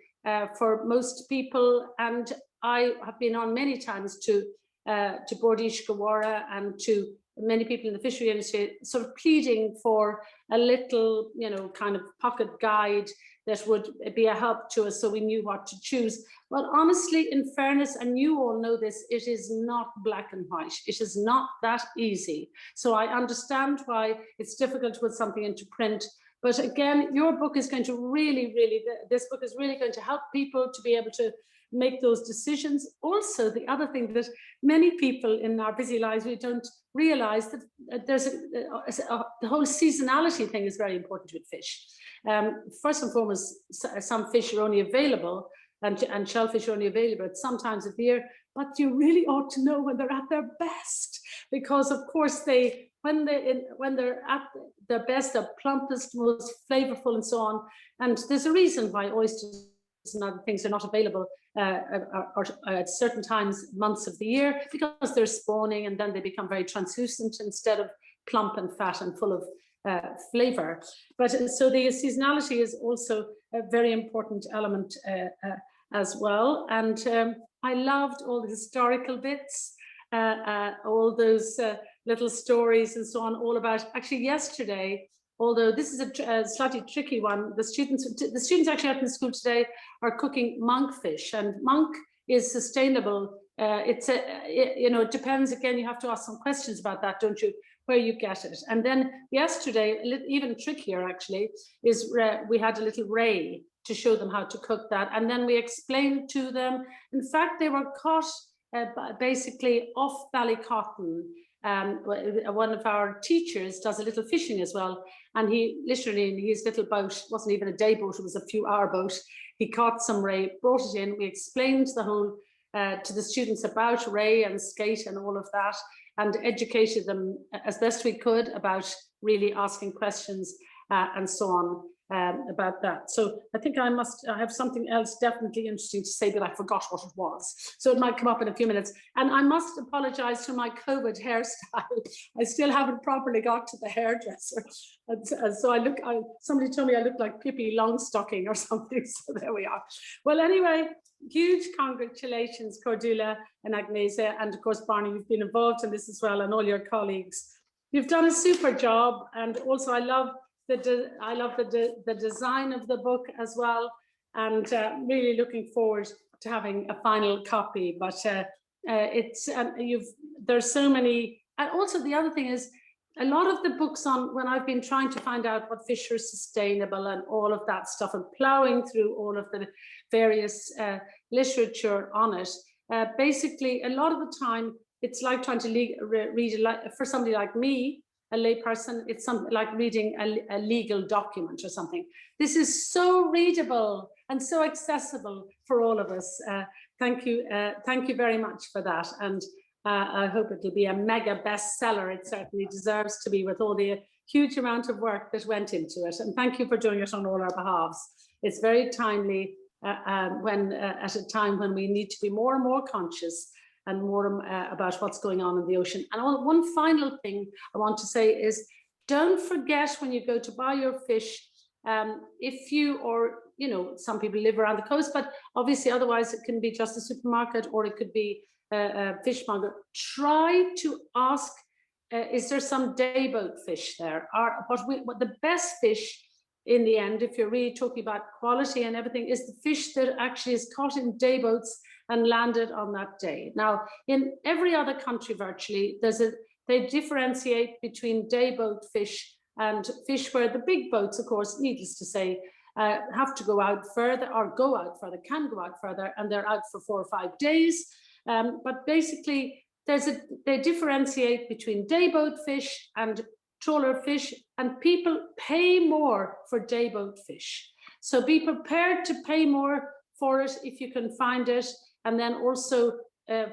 for most people, and I have been on many times to Bordish Gawara and to many people in the fishery industry, sort of pleading for a little, kind of pocket guide that would be a help to us so we knew what to choose. But honestly, in fairness, and you all know this, it is not black and white. It is not that easy. So I understand why it's difficult to put something into print. But again, your book is going to this book is really going to help people to be able to make those decisions. Also, the other thing that many people in our busy lives, we don't realize that there's the whole seasonality thing is very important with fish. First and foremost, some fish are only available and shellfish are only available at some times of the year, but you really ought to know when they're at their best, because of course when they're at their best, they're plumpest, most flavorful and so on. And there's a reason why oysters and other things are not available at certain times, months of the year, because they're spawning and then they become very translucent instead of plump and fat and full of flavor. But so the seasonality is also a very important element as well. And I loved all the historical bits, all those little stories and so on, all about, actually yesterday, although this is a slightly tricky one, the students actually out in the school today are cooking monkfish, and monk is sustainable. It depends, again, you have to ask some questions about that, don't you, where you get it. And then yesterday, even trickier actually, is we had a little ray to show them how to cook that. And then we explained to them, in fact, they were caught basically off Ballycotton. One of our teachers does a little fishing as well, and he literally in his little boat, wasn't even a day boat, it was a few hour boat, he caught some ray, brought it in. We explained the whole to the students about ray and skate and all of that, and educated them as best we could about really asking questions. and so on. About that. So I think I have something else definitely interesting to say, but I forgot what it was. So it might come up in a few minutes. And I must apologize for my COVID hairstyle. I still haven't properly got to the hairdresser. And so somebody told me I look like Pippi Longstocking or something. So there we are. Well, anyway, huge congratulations, Cordula and Agnese. And of course, Barney, you've been involved in this as well, and all your colleagues. You've done a super job. And also I love the design of the book as well, and really looking forward to having a final copy. But there's so many, and also the other thing is a lot of the books on when I've been trying to find out what fish are sustainable and all of that stuff, and plowing through all of the various literature on it. Basically, a lot of the time it's like trying to read for somebody like me, a layperson, it's something like reading a legal document or something. This is so readable and so accessible for all of us. Thank you very much for that. And I hope it'll be a mega bestseller. It certainly deserves to be, with all the huge amount of work that went into it. And thank you for doing it on all our behalves. It's very timely at a time when we need to be more and more conscious and more about what's going on in the ocean. And one final thing I want to say is, don't forget when you go to buy your fish, if you, or some people live around the coast, but obviously otherwise it can be just a supermarket or it could be a fishmonger. Try to ask, is there some dayboat fish there? What the best fish in the end, if you're really talking about quality and everything, is the fish that actually is caught in dayboats and landed on that day. Now, in every other country virtually, they differentiate between dayboat fish and fish where the big boats, of course, needless to say, have to go out further, can go out further, and they're out for 4 or 5 days. But basically, they differentiate between dayboat fish and trawler fish, and people pay more for dayboat fish. So be prepared to pay more for it if you can find it. And then also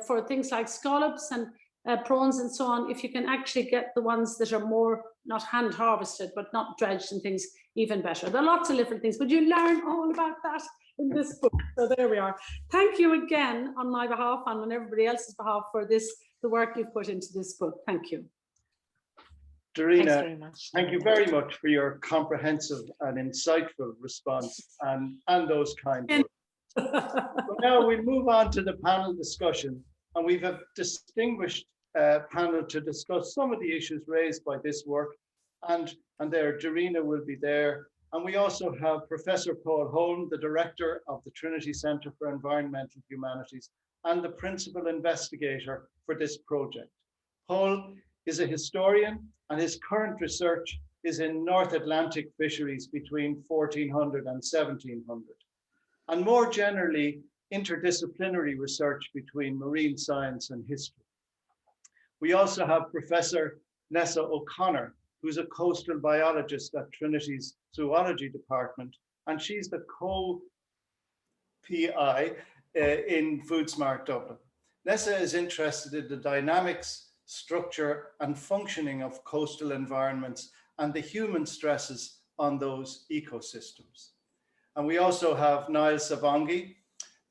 for things like scallops and prawns and so on, if you can actually get the ones that are more not hand harvested, but not dredged and things, even better. There are lots of different things, but you learn all about that in this book. So there we are. Thank you again on my behalf and on everybody else's behalf for the work you've put into this book. Thank you. Darina, thank you very much for your comprehensive and insightful response and those kind words. So now we move on to the panel discussion, and we've a distinguished panel to discuss some of the issues raised by this work, and there Darina will be there, and we also have Professor Paul Holm, the director of the Trinity Centre for Environmental Humanities and the principal investigator for this project. Paul is a historian, and his current research is in North Atlantic fisheries between 1400 and 1700. And more generally, interdisciplinary research between marine science and history. We also have Professor Nessa O'Connor, who's a coastal biologist at Trinity's zoology department, and she's the co-PI in FoodSmart Dublin. Nessa is interested in the dynamics, structure, and functioning of coastal environments and the human stresses on those ecosystems. And we also have Niall Sabongi.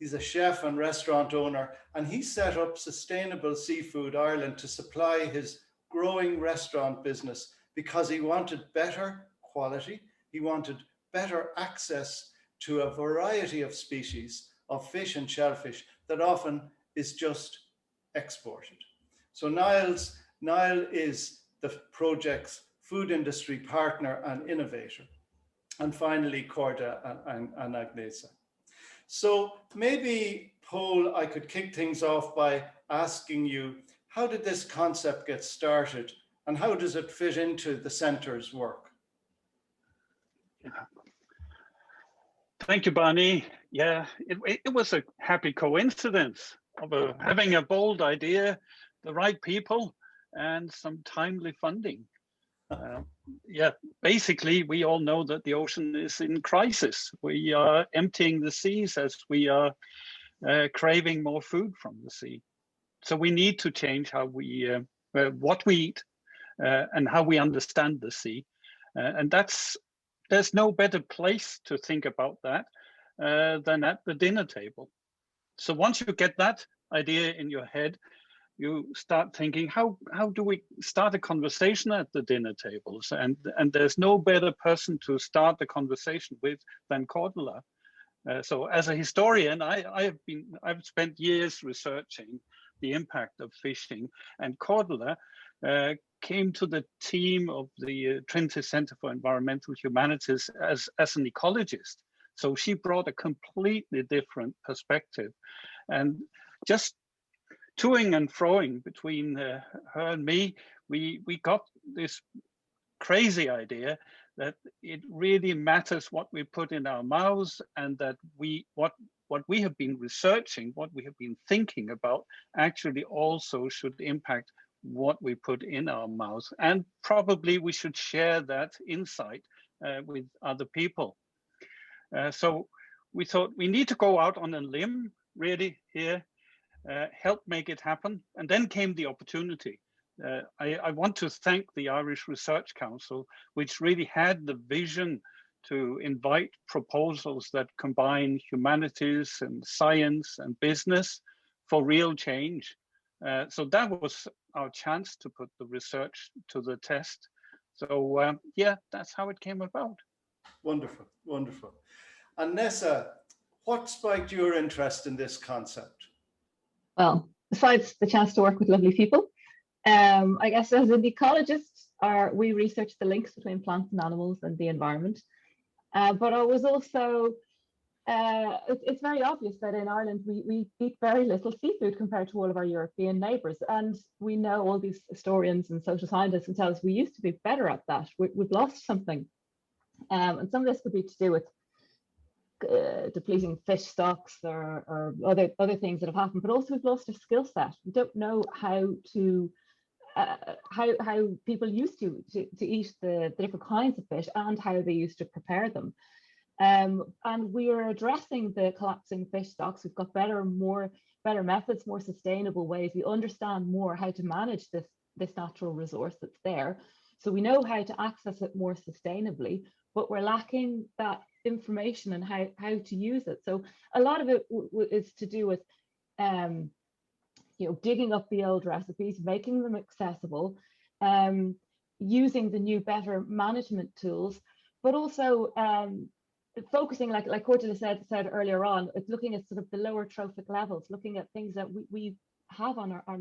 He's a chef and restaurant owner, and he set up Sustainable Seafood Ireland to supply his growing restaurant business because he wanted better quality, he wanted better access to a variety of species of fish and shellfish that often is just exported. So Niall is the project's food industry partner and innovator. And finally, Cordula and Agnese. So maybe, Poul, I could kick things off by asking you, how did this concept get started and how does it fit into the centre's work? Thank you, Barney. Yeah, it was a happy coincidence of having a bold idea, the right people, and some timely funding. Yeah, basically, we all know that the ocean is in crisis. We are emptying the seas as we are craving more food from the sea. So we need to change how we, what we eat and how we understand the sea. And that's there's no better place to think about that than at the dinner table. So once you get that idea in your head, you start thinking, how do we start a conversation at the dinner tables? And there's no better person to start the conversation with than Cordula. So as a historian, I've spent years researching the impact of fishing, and Cordula came to the team of the Trinity Center for Environmental Humanities as an ecologist. So she brought a completely different perspective, and just toing and froing between her and me, we got this crazy idea that it really matters what we put in our mouths, and that what we have been researching, what we have been thinking about, actually also should impact what we put in our mouths. And probably we should share that insight with other people. So we thought we need to go out on a limb really here, help make it happen. And then came the opportunity. I want to thank the Irish Research Council, which really had the vision to invite proposals that combine humanities and science and business for real change. So that was our chance to put the research to the test. So yeah, that's how it came about. Wonderful, wonderful. And Nessa, what spiked your interest in this concept? Well, besides the chance to work with lovely people, I guess as an ecologist, we research the links between plants and animals and the environment. But I was also, it's very obvious that in Ireland, we eat very little seafood compared to all of our European neighbours. And we know, all these historians and social scientists can tell us we used to be better at that. We've lost something. And some of this could be to do with depleting fish stocks or other things that have happened, but also we've lost a skill set. We don't know how to how people used to eat the different kinds of fish and how they used to prepare them. And we are addressing the collapsing fish stocks. We've got better methods, more sustainable ways. We understand more how to manage this natural resource that's there. So we know how to access it more sustainably, but we're lacking that information and how to use it. So a lot of it is to do with digging up the old recipes, making them accessible, using the new, better management tools, but also focusing, like Cordula said earlier on, it's looking at sort of the lower trophic levels, looking at things that we have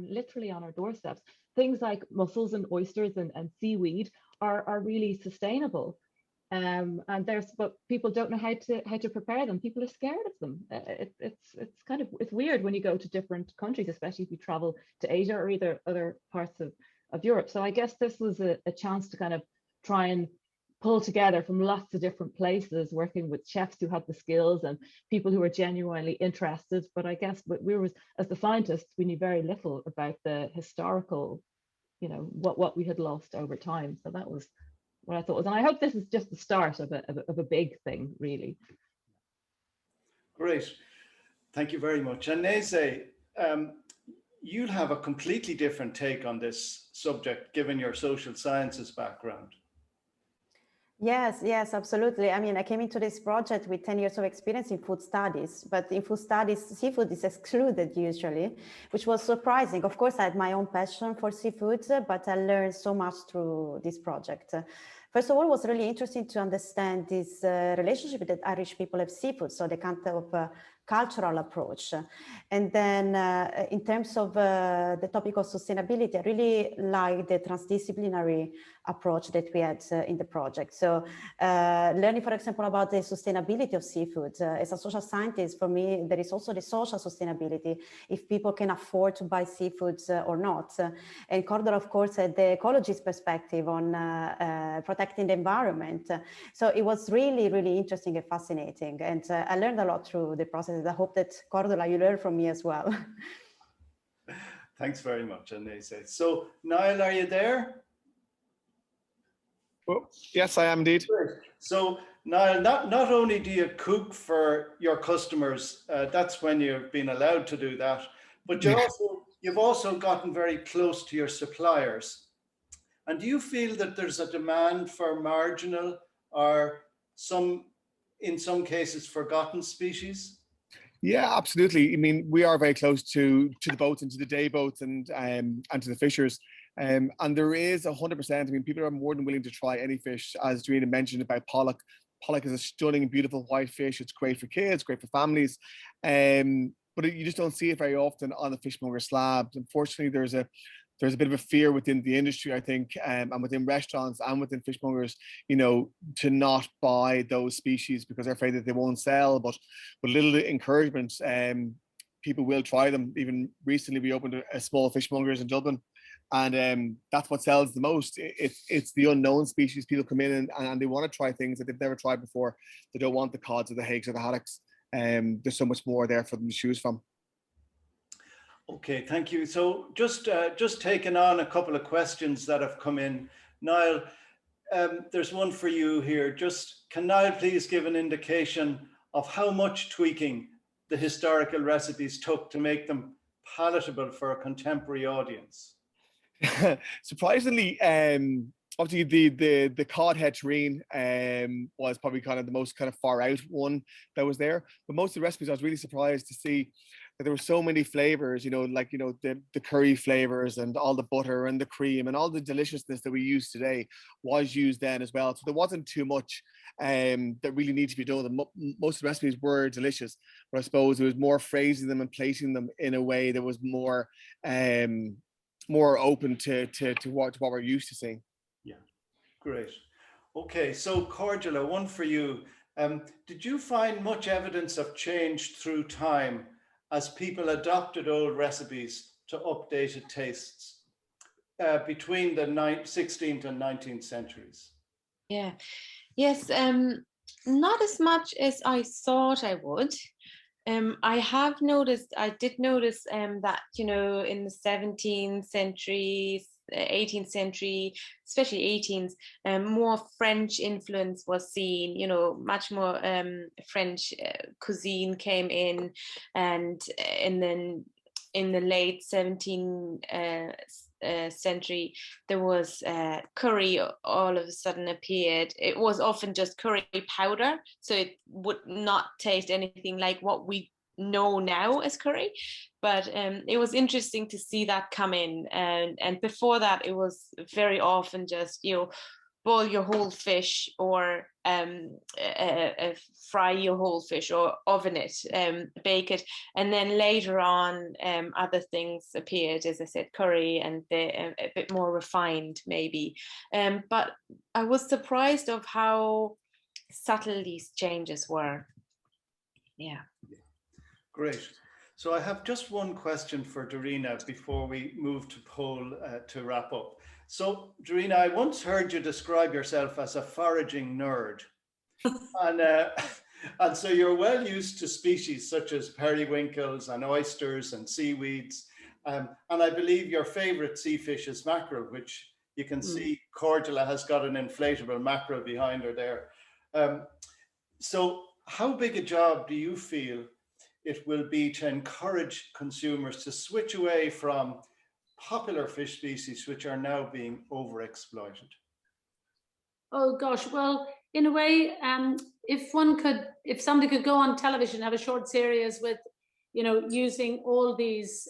literally on our doorsteps. Things like mussels and oysters and seaweed are really sustainable. But people don't know how to prepare them. People are scared of them. It's weird when you go to different countries, especially if you travel to Asia or either other parts of Europe. So I guess this was a chance to kind of try and pull together from lots of different places, working with chefs who had the skills and people who were genuinely interested. But I guess as the scientists, we knew very little about the historical, what we had lost over time. So that was what I thought was, and I hope this is just the start of a big thing, really. Great, thank you very much. Agnese, you'll have a completely different take on this subject, given your social sciences background. Yes, absolutely. I mean, I came into this project with 10 years of experience in food studies, but in food studies, seafood is excluded usually, which was surprising. Of course, I had my own passion for seafood, but I learned so much through this project. First of all, it was really interesting to understand this relationship that Irish people have seafood, so the kind of cultural approach. And then in terms of the topic of sustainability, I really like the transdisciplinary approach that we had in the project. So learning, for example, about the sustainability of seafood. As a social scientist, for me, there is also the social sustainability, if people can afford to buy seafood or not. And Cordula, of course, had the ecologist perspective on protecting the environment. So it was really, really interesting and fascinating. And I learned a lot through the process. I hope that, Cordula, you learn from me as well. Thanks very much, Agnese. So, Niall, are you there? Oh, yes, I am indeed. Great. So, Niall, not only do you cook for your customers, that's when you've been allowed to do that, but you've also gotten very close to your suppliers. And do you feel that there's a demand for marginal or in some cases, forgotten species? Yeah, absolutely. I mean, we are very close to the boats and to the day boats and to the fishers. And there is 100%. I mean, people are more than willing to try any fish, as Darina mentioned about pollock. Pollock is a stunning, beautiful white fish. It's great for kids, great for families. But you just don't see it very often on the fishmonger slabs. Unfortunately, there's a bit of a fear within the industry, I think, and within restaurants and within fishmongers, you know, to not buy those species because they're afraid that they won't sell. But with little encouragement, people will try them. Even recently, we opened a small fishmongers in Dublin, and that's what sells the most. It's the unknown species. People come in and they want to try things that they've never tried before. They don't want the cods or the hags or the haddocks. There's so much more there for them to choose from. Okay, thank you. So just taking on a couple of questions that have come in. Niall, there's one for you here. Can Niall please give an indication of how much tweaking the historical recipes took to make them palatable for a contemporary audience? Surprisingly, obviously the cod head terrine was probably kind of the most kind of far out one that was there. But most of the recipes, I was really surprised to see that there were so many flavors, you know, like, you know, the curry flavors and all the butter and the cream and all the deliciousness that we use today was used then as well. So there wasn't too much that really needed to be done. Most of the recipes were delicious, but I suppose it was more phrasing them and plating them in a way that was more open to what we're used to seeing. Yeah, great. Okay, so Cordula, one for you. Did you find much evidence of change through time as people adopted old recipes to updated tastes between the 16th and 19th centuries? Yeah, yes, not as much as I thought I would. I did notice that, you know, in the 17th century, 18th century, especially 18th, more French influence was seen, you know, much more French cuisine came in, and then in the late 17th century, there was curry all of a sudden appeared. It was often just curry powder, so it would not taste anything like what we know now as curry, but it was interesting to see that come in, and before that it was very often just, you know, boil your whole fish or fry your whole fish or oven it, bake it, and then later on other things appeared, as I said, curry, and a bit more refined maybe, but I was surprised of how subtle these changes were. Yeah. Great. So I have just one question for Darina before we move to Poul to wrap up. So Darina, I once heard you describe yourself as a foraging nerd. And so you're well used to species such as periwinkles and oysters and seaweeds. And I believe your favorite sea fish is mackerel, which you can see Cordula has got an inflatable mackerel behind her there. So how big a job do you feel it will be to encourage consumers to switch away from popular fish species which are now being overexploited? Oh gosh, well, in a way, if somebody could go on television, have a short series with, you know, using all these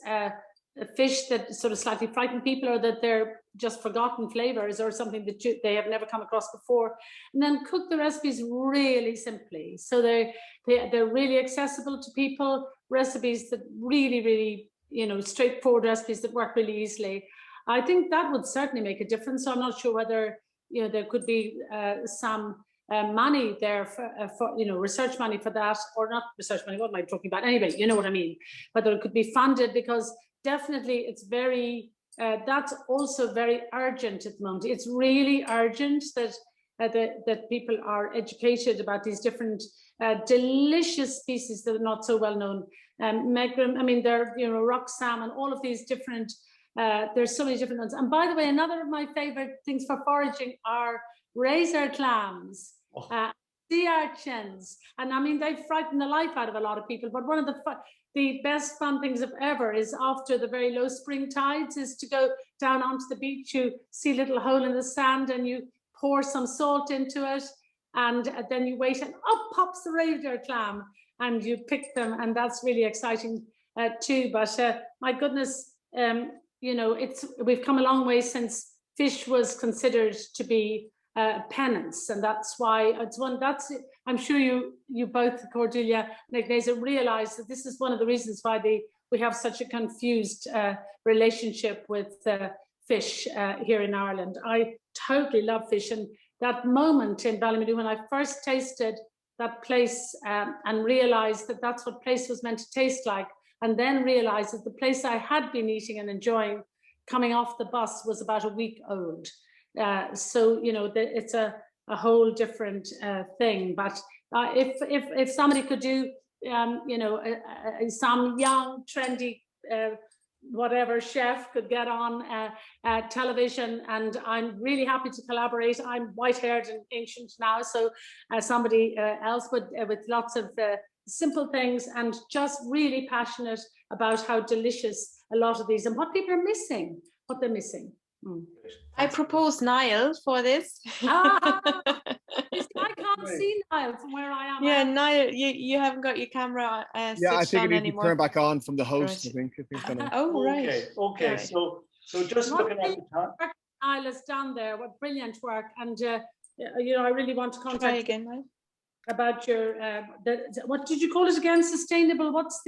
fish that sort of slightly frighten people, or that they're just forgotten flavors or something that they have never come across before, and then cook the recipes really simply, so they're really accessible to people, recipes that really, you know, straightforward recipes that work really easily. I think that would certainly make a difference. So I'm not sure whether, you know, there could be some money there for, you know, research money for that, or not research money, what am I talking about? Anyway, you know what I mean. Whether it could be funded, because definitely it's very, that's also very urgent at the moment. It's really urgent that that people are educated about these different delicious species that are not so well known. Megrim, I mean, there, you know, rock salmon, all of these different, there's so many different ones. And by the way, another of my favorite things for foraging are razor clams, sea urchins. And I mean, they frighten the life out of a lot of people, but one of the best fun things of ever is after the very low spring tides is to go down onto the beach. You see a little hole in the sand and you pour some salt into it, and then you wait and up pops the reindeer clam and you pick them, and that's really exciting too. But my goodness, you know, we've come a long way since fish was considered to be penance, and that's why I'm sure you both, Cordula and Agnese, realize that this is one of the reasons why we have such a confused relationship with fish here in Ireland. I totally love fish, and that moment in Ballymadu when I first tasted that place and realized that that's what place was meant to taste like, and then realized that the place I had been eating and enjoying coming off the bus was about a week old. So, you know, it's a whole different thing. But if somebody could do, you know, some young, trendy, whatever chef could get on television, and I'm really happy to collaborate. I'm white-haired and ancient now, so somebody else with lots of simple things and just really passionate about how delicious a lot of these and what people are missing, what they're missing. I propose Niall for this. I can't see Niall from where I am. Yeah, Niall, you haven't got your camera yeah, I think it needs to turn back on from the host. Right. I think gonna... Oh, right. Okay. Right. So just looking at the time. Niall has done there, what brilliant work, and you know, I really want to contact Try again, Niall. About your what did you call it again? Sustainable. What is?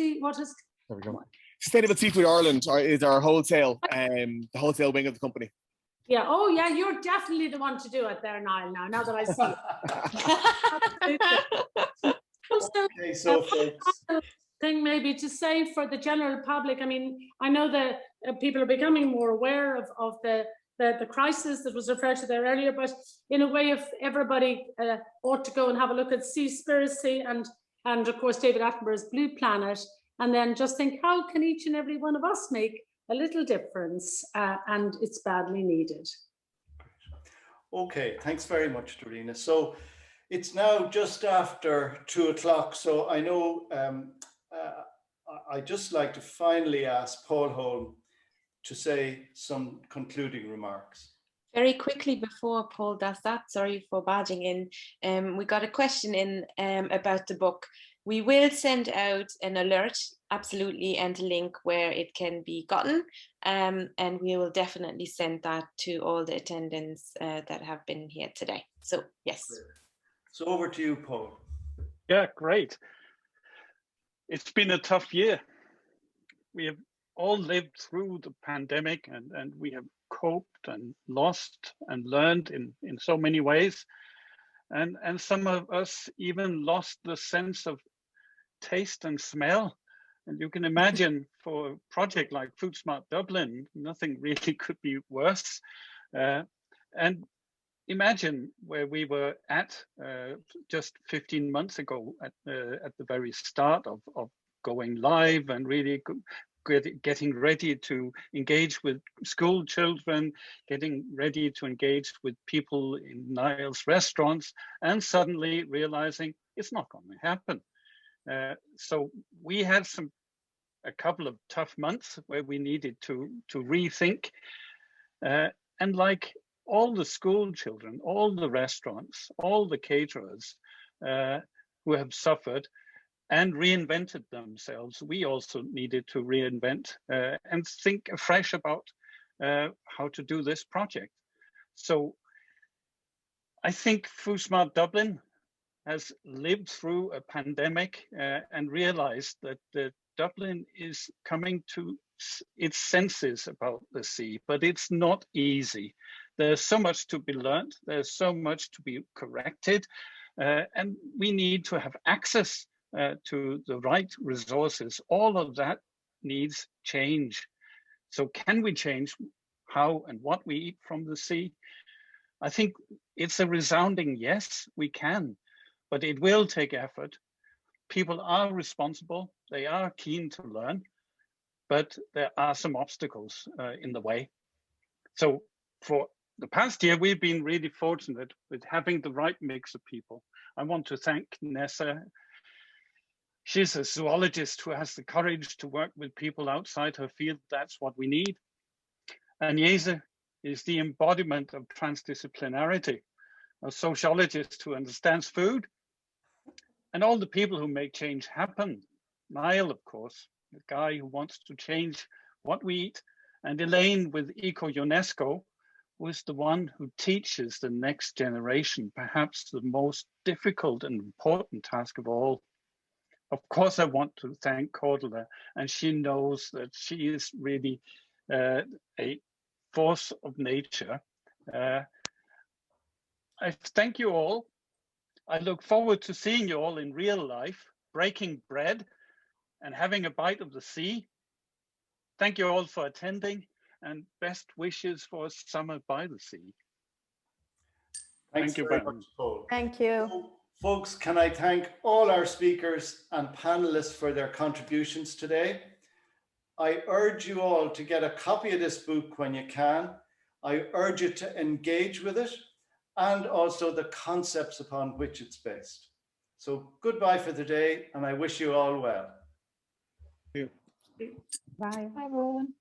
There we go. Sustainable Seafood Ireland is our wholesale, the wholesale wing of the company. Yeah. Oh, yeah. You're definitely the one to do it there, Niall. Now that I see. Okay, so folks. Thing maybe to say for the general public. I mean, I know that people are becoming more aware of the crisis that was referred to there earlier, but in a way, if everybody ought to go and have a look at Seaspiracy and of course David Attenborough's Blue Planet, and then just think, how can each and every one of us make a little difference, and it's badly needed. Okay, thanks very much, Darina. So it's now just after 2 o'clock, so I know I'd just like to finally ask Paul Holm to say some concluding remarks. Very quickly before Paul does that, sorry for barging in, we got a question in about the book. We will send out an alert, absolutely, and a link where it can be gotten, and we will definitely send that to all the attendants that have been here today. So, yes. So over to you, Paul. Yeah, great. It's been a tough year. We have all lived through the pandemic, and we have coped and lost and learned in so many ways. And some of us even lost the sense of taste and smell. And you can imagine for a project like Food Smart Dublin, nothing really could be worse. And imagine where we were at just 15 months ago at the very start of going live and really getting ready to engage with school children, getting ready to engage with people in Niall's restaurants, and suddenly realizing it's not going to happen. So we had a couple of tough months where we needed to rethink, and like all the school children, all the restaurants, all the caterers who have suffered and reinvented themselves, we also needed to reinvent and think afresh about how to do this project. So I think Food Smart Dublin has lived through a pandemic and realized that Dublin is coming to its senses about the sea, but it's not easy. There's so much to be learned, there's so much to be corrected, and we need to have access to the right resources. All of that needs change. So can we change how and what we eat from the sea? I think it's a resounding yes, we can, but it will take effort. People are responsible, they are keen to learn, but there are some obstacles in the way. So for the past year, we've been really fortunate with having the right mix of people. I want to thank Nessa. She's a zoologist who has the courage to work with people outside her field. That's what we need. Agnese is the embodiment of transdisciplinarity. a sociologist who understands food, and all the people who make change happen. Niall, of course, the guy who wants to change what we eat, and Elaine with Eco UNESCO, was the one who teaches the next generation, perhaps the most difficult and important task of all. Of course, I want to thank Cordula, and she knows that she is really a force of nature. I thank you all. I look forward to seeing you all in real life, breaking bread and having a bite of the sea. Thank you all for attending, and best wishes for a summer by the sea. Thanks Thank you, very Barney. much, Poul. Thank you. So, folks, can I thank all our speakers and panelists for their contributions today. I urge you all to get a copy of this book when you can. I urge you to engage with it and also the concepts upon which it's based. So goodbye for today, and I wish you all well. Bye. Bye, everyone.